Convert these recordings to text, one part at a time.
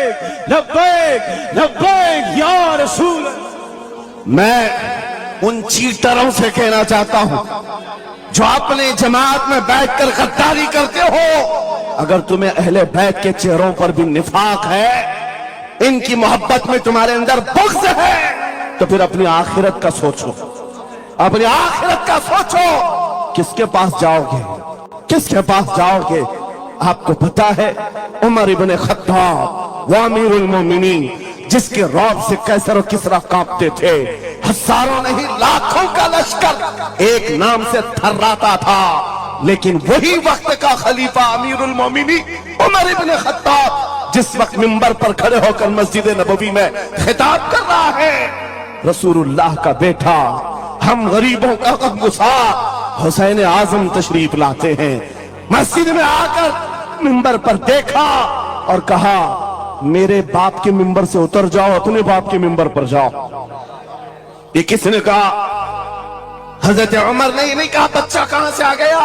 लब्बैक लब्बैक लब्बैक या रसूल। मैं उन चीटरों से कहना चाहता हूं जो अपने जमात में बैठकर गद्दारी करते हो, अगर तुम्हें अहले बैत के चेहरों पर भी निफाक है, इनकी मोहब्बत में तुम्हारे अंदर बुग़्ज़ है, तो फिर अपनी आखिरत का सोचो, अपनी आखिरत का सोचो। किसके पास जाओगे, किसके पास जाओगे? आपको पता है उमर इब्न खत्ताब व अमीरुल मोमिनीन, जिसके रौब से कैसर और किसरा कांपते थे, हजारों नहीं लाखों का लश्कर एक नाम से थर्राता था, लेकिन वही वक्त का खलीफा अमीरुल मोमिनीन उमर इब्न खत्ताब जिस वक्त मिंबर पर खड़े होकर मस्जिद नबवी में खिताब कर रहा है, रसूलुल्लाह का बेटा, हम गरीबों का गमगुसार हुसैन आजम तशरीफ लाते हैं। मस्जिद में आकर मिंबर पर देखा और कहा, मेरे बाप के मिंबर से उतर जाओ, अपने बाप के मिंबर पर जाओ। ये किसने कहा? हजरत उमर ने नहीं कहा बच्चा कहां से आ गया।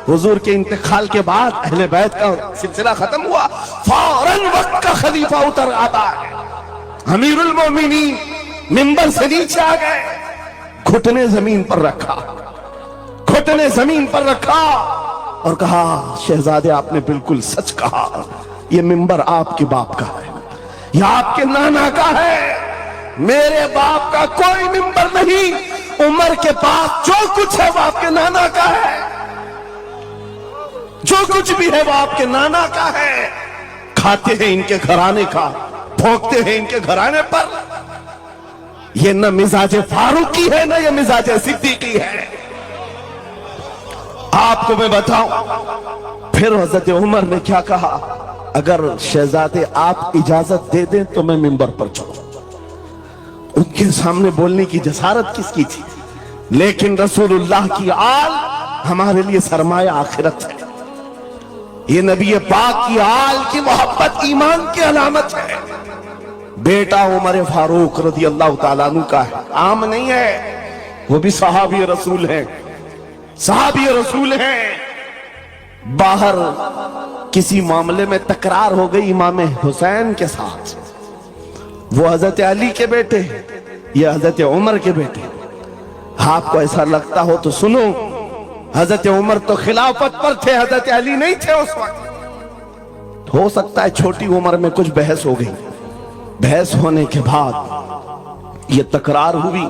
हुजूर के इंतकाल के बाद अहले बैत का सिलसिला खत्म हुआ, फौरन वक्त का खलीफा उतर आता है। अमीरुल मोमिनीन मिंबर से नीचे आ गए, घुटने जमीन पर रखा, घुटने जमीन पर रखा और कहा, शहजादे आपने बिल्कुल सच कहा, ये मिंबर आपके बाप का है, यह आपके नाना का है, मेरे बाप का कोई मिंबर नहीं। उमर के पास जो कुछ है वो आपके नाना का है, जो कुछ भी है वो आपके नाना का है। खाते हैं इनके घराने का, भोंकते हैं इनके घराने पर। ये न मिजाज फारूकी है, न ये मिजाज सिद्दीकी है। आपको मैं बताऊं, फिर हजरत उमर ने क्या कहा, अगर शहजादे आप इजाजत दे दें तो मैं मिंबर पर चढ़ूं। उनके सामने बोलने की जसारत किसकी थी? लेकिन रसूलुल्लाह की आल हमारे लिए सरमाया आखिरत है। ये नबी पाक की आल की मोहब्बत ईमान की अलामत है। बेटा उमर फारूक रज़ी अल्लाह ताला अन्हु का है, आम नहीं है, वो भी सहाबी रसूल है, सहाबी रसूल हैं। बाहर किसी मामले में तकरार हो गई इमाम हुसैन के साथ, वो हजरत अली के बेटे, ये हजरत उमर के बेटे। आपको ऐसा लगता हो तो सुनो, हजरत उमर तो खिलाफत पर थे, हजरत अली नहीं थे उस वक्त। हो सकता है छोटी उम्र में कुछ बहस हो गई, बहस होने के बाद ये तकरार हुई,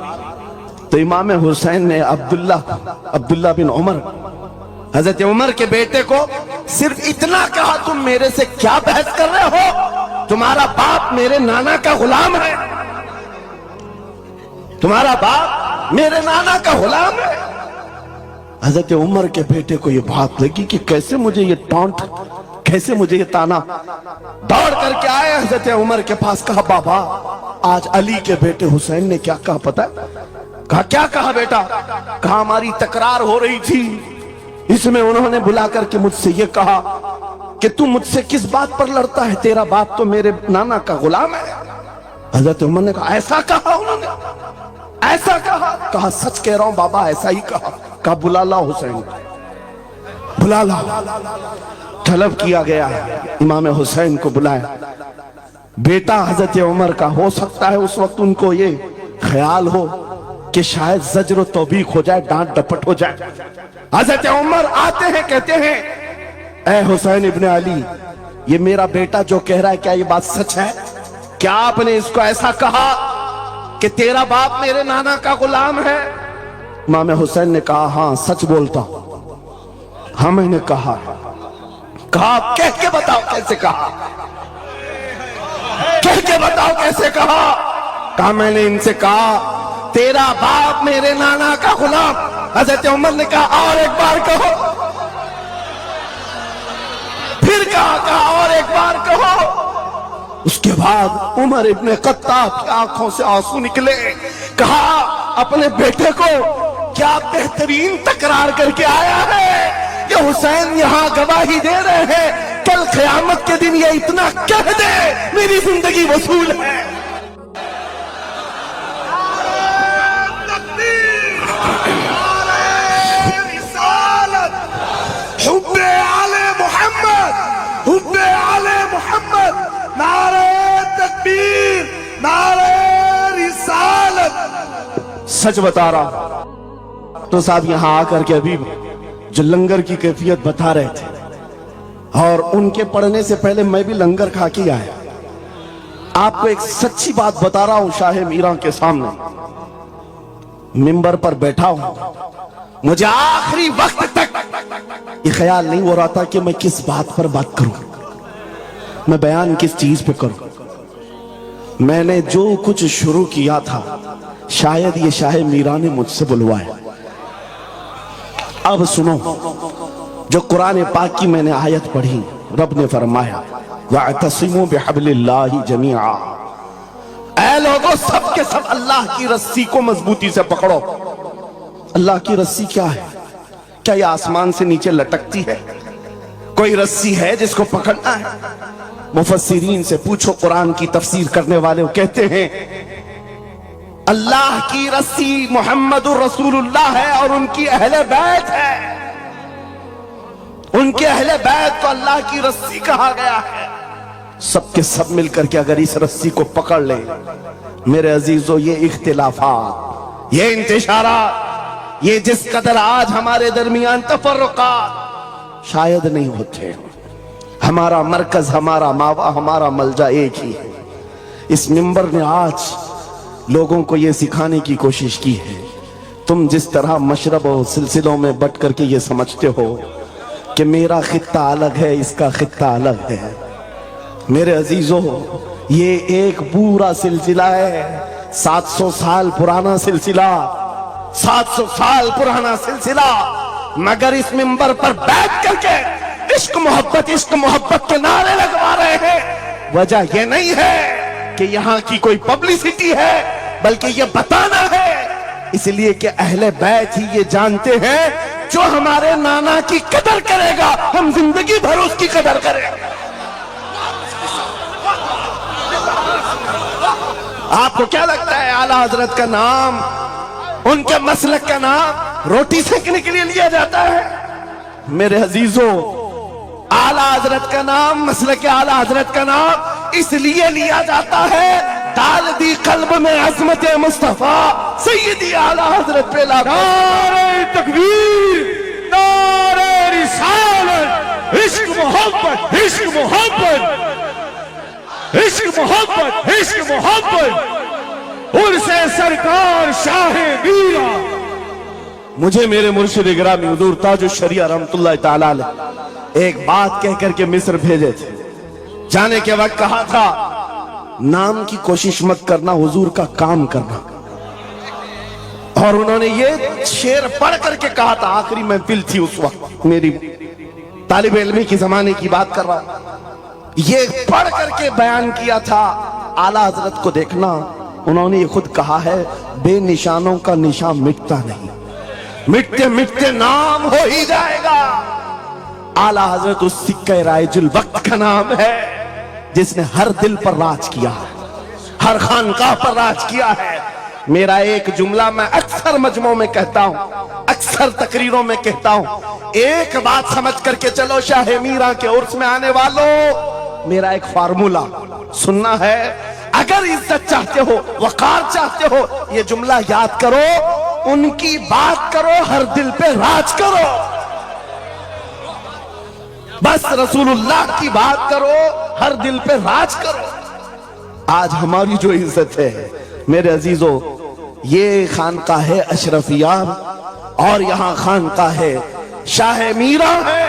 तो इमाम हुसैन ने अब्दुल्ला बिन उमर, हजरत उमर के बेटे को सिर्फ इतना कहा, तुम मेरे से क्या बहस कर रहे हो? तुम्हारा बाप मेरे नाना का गुलाम है, तुम्हारा बाप मेरे नाना का गुलाम है। हजरत उमर के बेटे को यह बात लगी कि कैसे मुझे ये टॉन्ट, कैसे मुझे ये ताना। दौड़ करके आए हजरत उमर के पास, कहा बाबा आज अली के बेटे हुसैन ने क्या कहा पता है? कहा क्या कहा बेटा? कहा हमारी तकरार हो रही थी, इसमें उन्होंने बुला करके मुझसे ये कहा कि तू मुझसे किस बात पर लड़ता है, तेरा बाप तो मेरे नाना का गुलाम है। हजरत उमर ने कहा ऐसा कहा उन्होंने, ऐसा कहा? कहा सच कह रहा हूं बाबा, ऐसा ही कहा। कहा बुला ला हुसैन, बुला ला। तलब किया गया, इमाम हुसैन को बुलाया। बेटा हजरत उमर का, हो सकता है उस वक्त उनको ये ख्याल हो कि शायद जज्र तौबीक हो जाए, डांट डपट हो जाए। हजरत उमर आते हैं, कहते हैं ऐ हुसैन इब्ने अली, ये मेरा बेटा जो कह रहा है क्या ये बात सच है? क्या आपने इसको ऐसा कहा कि तेरा बाप मेरे नाना का गुलाम है? इमाम हुसैन ने कहा हाँ सच बोलता हूं। हाँ मैंने कहा। कहा कह के बताओ कैसे कहा, कह के बताओ कैसे कहा? कहा मैंने इनसे कहा तेरा बाप मेरे नाना का गुलाम। हजरत उमर ने कहा और एक बार कहो। फिर कहा और एक बार कहो। उसके बाद उमर इब्ने खत्ताब की आंखों से आंसू निकले। कहा अपने बेटे को क्या बेहतरीन तकरार करके आया है कि हुसैन यहां गवाही दे रहे हैं, कल क़यामत के दिन ये इतना कह दे मेरी जिंदगी वसूल है। हुब्बे आले मोहम्मद, हुब्बे आले मोहम्मद, नारे सच बता रहा हूं। तो साहब यहां आकर के अभी जो लंगर की कैफियत बता रहे थे, और उनके पढ़ने से पहले मैं भी लंगर खा के आया। आपको एक सच्ची बात बता रहा हूं, शाह मीरा के सामने मिंबर पर बैठा हूं, मुझे आखिरी वक्त तक ये ख्याल नहीं हो रहा था कि मैं किस बात पर बात करूं, मैं बयान किस चीज पे करूं। मैंने जो कुछ शुरू किया था शायद ये शाह मीरा ने मुझसे बुलवाया। अब सुनो, जो कुरान पाक की मैंने आयत पढ़ी, रब ने फरमाया वअतसिमू बिहब्लिल्लाहि जमीआ, ऐ लोगों सब के सब अल्लाह की रस्सी को मजबूती से पकड़ो। अल्लाह की रस्सी क्या है? क्या ये आसमान से नीचे लटकती है? कोई रस्सी है जिसको पकड़ना है? मुफस्सिरीन से पूछो, कुरान की तफसीर करने वाले कहते हैं अल्लाह की रस्सी मुहम्मदुर रसूलुल्लाह है और उनकी अहले बैत है। उनके अहले बैत को अल्लाह की रस्सी कहा गया है। सबके सब मिलकर के अगर इस रस्सी को पकड़ ले, मेरे अजीजों, ये इख्तिलाफात, ये इंतशारात, ये जिस कदर आज हमारे दरमियान तफर्रुकात शायद नहीं होते। हमारा मरकज, हमारा मावा, हमारा मलजा एक ही है। इस मिंबर ने आज लोगों को यह सिखाने की कोशिश की है, तुम जिस तरह मशरब और सिलसिलों में बट करके ये समझते हो कि मेरा खित्ता अलग है, इसका खित्ता अलग है, मेरे अजीजों, ये एक पूरा सिलसिला है, 700 साल पुराना सिलसिला, 700 साल पुराना सिलसिला। मगर इस मिंबर पर बैठ करके इश्क मोहब्बत के नारे लगवा रहे हैं। वजह यह नहीं है कि यहां की कोई पब्लिसिटी है, बल्कि यह बताना है इसलिए कि अहले बैत ही ये जानते हैं, जो हमारे नाना की कदर करेगा हम जिंदगी भर उसकी कदर करेंगे। आपको क्या लगता है आला हजरत का नाम, उनके मसलक का नाम रोटी सेकने के लिए लिया जाता है? मेरे अजीजों, आला हजरत का नाम, मसलक आला हजरत का नाम इसलिए लिया जाता है, डाल दी कल्ब में अजमत मुस्तफा सैयदी आला हजरत पे नारे तकबीर, नारे रिसालत, इश्क मोहब्बत, इश्क मोहब्बत, इश्क मोहब्बत, इश्क मोहब्बत, उर्से सरकार शाह मीरा। मुझे मेरे मुर्शिद गिरामी हुजूर ताजुश शरिया रहमतुल्लाह तआला अलैह एक बात कह करके मिस्र भेजे थे। जाने के वक्त कहा था, नाम की कोशिश मत करना, हुजूर का काम करना। और उन्होंने ये शेर पढ़ करके कहा था, आखिरी महफिल थी उस वक्त, मेरी तालिब इल्मी की जमाने की बात कर रहा हूं, ये पढ़ करके बयान किया था। आला हजरत को देखना, उन्होंने ये खुद कहा है, बेनिशानों का निशान मिटता नहीं, मिटते मिटते नाम हो ही जाएगा। आला हजरत उस सिक्के राइजुल वक्त का नाम है जिसने हर दिल पर राज किया है, हर खानकाह पर राज किया है। मेरा एक जुमला मैं अक्सर मजमों में कहता हूं, अक्सर तकरीरों में कहता हूं, एक बात समझ करके चलो, शाह मीरा के उर्स में आने वालों, मेरा एक फार्मूला सुनना है। अगर इज्जत चाहते हो, वकार चाहते हो, ये जुमला याद करो, उनकी बात करो, हर दिल पे राज करो। बस रसूलुल्लाह की बात करो, हर दिल पे राज करो। आज हमारी जो इज्जत है मेरे अजीजों, ये खानकाह है अशरफिया और यहां खानकाह है शाह मीरा है,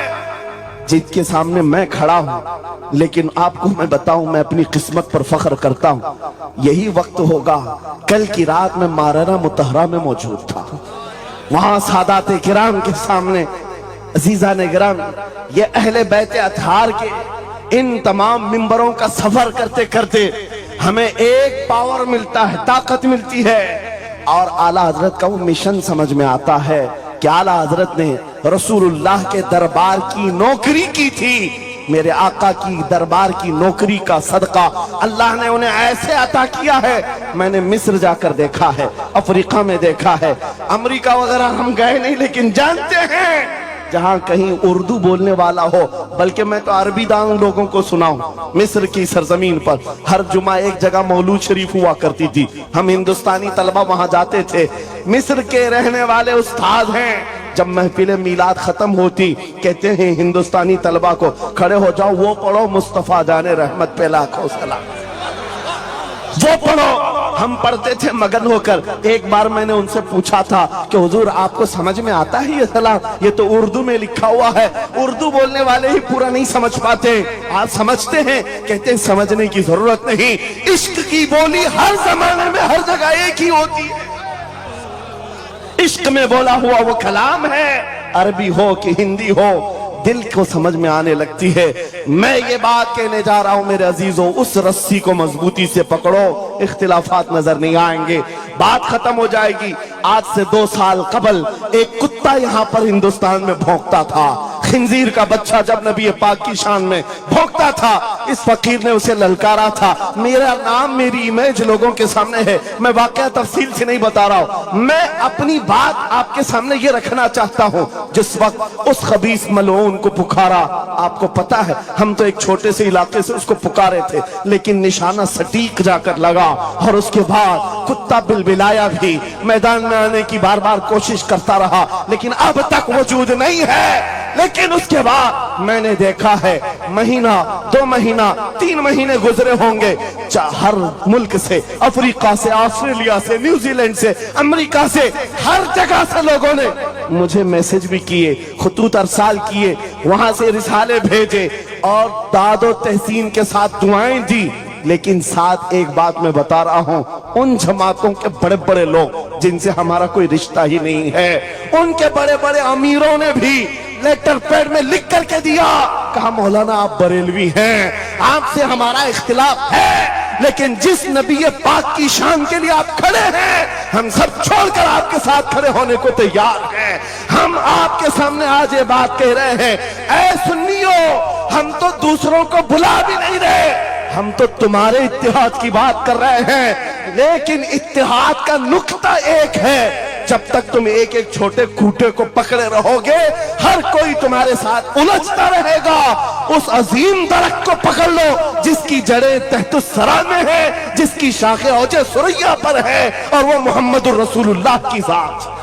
जिसके सामने मैं खड़ा हूं। लेकिन आपको मैं बताऊं, मैं अपनी किस्मत पर फख्र करता हूं। यही वक्त होगा, कल की रात में माराना मुतहरा में मौजूद था, वहां सादात किराम के सामने, अजीजा ने गिराम, ये अहले बैत अतहार के इन तमाम मिंबरों का सफर करते करते हमें एक पावर मिलता है, ताकत मिलती है। और आला हजरत का वो मिशन समझ में आता है कि आला हजरत ने रसूलुल्लाह के दरबार की नौकरी की थी। मेरे आका की दरबार की नौकरी का सदका अल्लाह ने उन्हें ऐसे अता किया है। मैंने मिस्र जाकर देखा है, अफ्रीका में देखा है, अमेरिका वगैरह हम गए नहीं, लेकिन जानते हैं जहां कहीं उर्दू बोलने वाला हो, बल्कि मैं तो अरबी दान लोगों को सुनाऊं। मिस्र की सरजमीन पर हर जुमा एक जगह मौलूद शरीफ हुआ करती थी, हम हिंदुस्तानी तलबा वहां जाते थे। मिस्र के रहने वाले उस्ताद हैं, जब महफिल मीलाद खत्म होती कहते हैं हिंदुस्तानी तलबा को खड़े हो जाओ, वो पढ़ो मुस्तफा जाने रहमत पे लाखों सलाम, वो पढ़ो। हम पढ़ते थे मगन होकर। एक बार मैंने उनसे पूछा था कि हुजूर आपको समझ में आता है ये सलाम? ये तो उर्दू में लिखा हुआ है, उर्दू बोलने वाले ही पूरा नहीं समझ पाते, आप समझते हैं? कहते हैं समझने की जरूरत नहीं, इश्क की बोली हर जमाने में हर जगह एक ही होती है। इश्क में बोला हुआ वो कलाम है, अरबी हो कि हिंदी हो, दिल को समझ में आने लगती है। मैं ये बात कहने जा रहा हूं मेरे अजीजों, उस रस्सी को मजबूती से पकड़ो, इख्तिलाफात नजर नहीं आएंगे, बात खत्म हो जाएगी। आज से 2 साल कबल एक कुत्ता यहां पर हिंदुस्तान में भौंकता था, खिंजीर का बच्चा जब नबी पाक की शान में भौंकता था, इस फकीर ने उसे ललकारा था। मेरा नाम मेरी इमेज लोगों के सामने है, मैं वाकया तफसील से नहीं बता रहा हूं, मैं अपनी बात आपके सामने ये रखना चाहता हूं। जिस वक्त उस खबीस मलऊन को पुकारा, आपको पता है हम तो एक छोटे से इलाके से उसको पुकारे थे, लेकिन निशाना सटीक जाकर लगा और उसके बाद कुत्ता बिलबिलाया भी, मैदान में आने की बार बार कोशिश करता रहा, लेकिन अब तक वजूद नहीं है। लेकिन उसके बाद मैंने देखा है, महीना 2 महीना 3 महीने गुजरे होंगे, हर मुल्क से, अफ्रीका से, ऑस्ट्रेलिया से, न्यूजीलैंड से, अमेरिका से, हर जगह से लोगों ने मुझे मैसेज भी किए, खुतूत अरसाल किए, वहां से रिसाले भेजे और दादो तहसीन के साथ दुआएं दी। लेकिन साथ एक बात मैं बता रहा हूं, उन जमातों के बड़े बड़े लोग जिनसे हमारा कोई रिश्ता ही नहीं है, उनके बड़े बड़े अमीरों ने भी लेटर पैड में लिख करके दिया, कहा मौलाना आप बरेलवी हैं, आपसे हमारा इख्तिलाफ है, लेकिन जिस नबी पाक की शान के लिए आप खड़े हैं, हम सब छोड़कर आपके साथ खड़े होने को तैयार हैं। हम आपके सामने आज ये बात कह रहे हैं, ऐ सुन्नियों, हम तो दूसरों को बुला भी नहीं रहे, हम तो तुम्हारे इत्तेहाद की बात कर रहे हैं, लेकिन इत्तेहाद का नुक्ता एक है, जब तक तुम एक एक छोटे खूंटे को पकड़े रहोगे, हर कोई तुम्हारे साथ उलझता रहेगा। उस अजीम दरख्त को पकड़ लो जिसकी जड़ें तहतुस्सरा में है, जिसकी शाखें औजे सुरैया पर है, और वो मोहम्मदुर रसूलुल्लाह की जात।